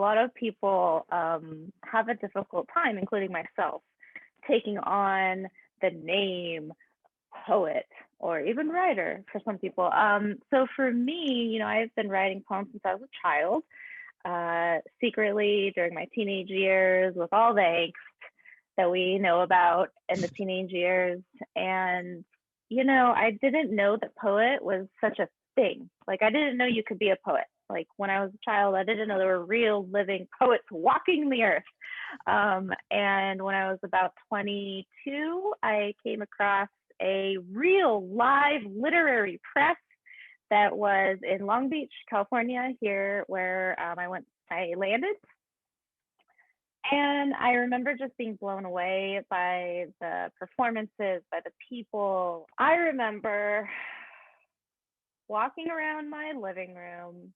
lot of people have a difficult time, including myself, taking on the name poet or even writer for some people. So for me, I've been writing poems since I was a child, secretly during my teenage years with all the angst that we know about in the teenage years. And, I didn't know that poet was such a thing. Like, I didn't know you could be a poet. Like, when I was a child, I didn't know there were real living poets walking the earth. And when I was about 22, I came across a real live literary press that was in Long Beach, California, here where I landed. And I remember just being blown away by the performances, by the people. I remember walking around my living room,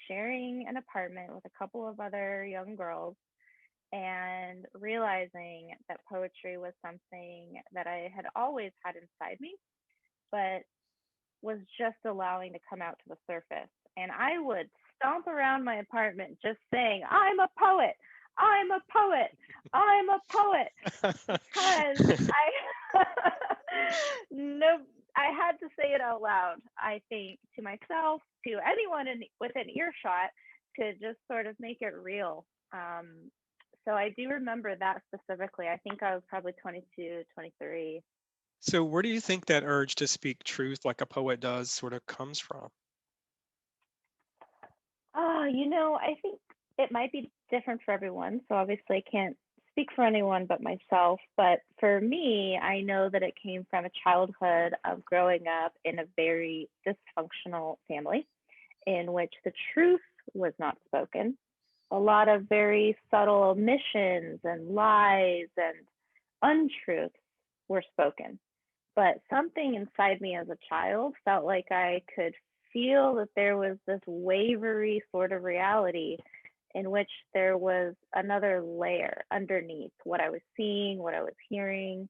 sharing an apartment with a couple of other young girls, and realizing that poetry was something that I had always had inside me, but was just allowing to come out to the surface. And I would stomp around my apartment just saying, I'm a poet. I'm a poet. I'm a poet. Because I had to say it out loud, I think, to myself, to anyone within earshot, to just sort of make it real. So I do remember that specifically. I think I was probably 22, 23. So where do you think that urge to speak truth like a poet does sort of comes from? I think it might be different for everyone. So obviously I can't speak for anyone but myself. But for me, I know that it came from a childhood of growing up in a very dysfunctional family in which the truth was not spoken. A lot of very subtle omissions and lies and untruths were spoken. But something inside me as a child felt like I could feel that there was this wavery sort of reality in which there was another layer underneath what I was seeing, what I was hearing.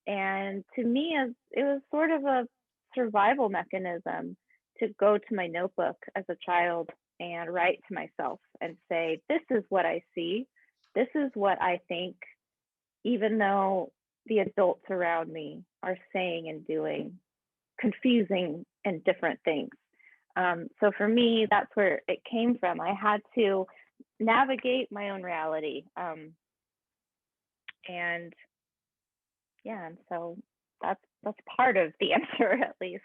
And to me, it was sort of a survival mechanism to go to my notebook as a child and write to myself and say, this is what I see. This is what I think, even though the adults around me are saying and doing confusing and different things. So for me, that's where it came from. I had to navigate my own reality. And so that's part of the answer, at least.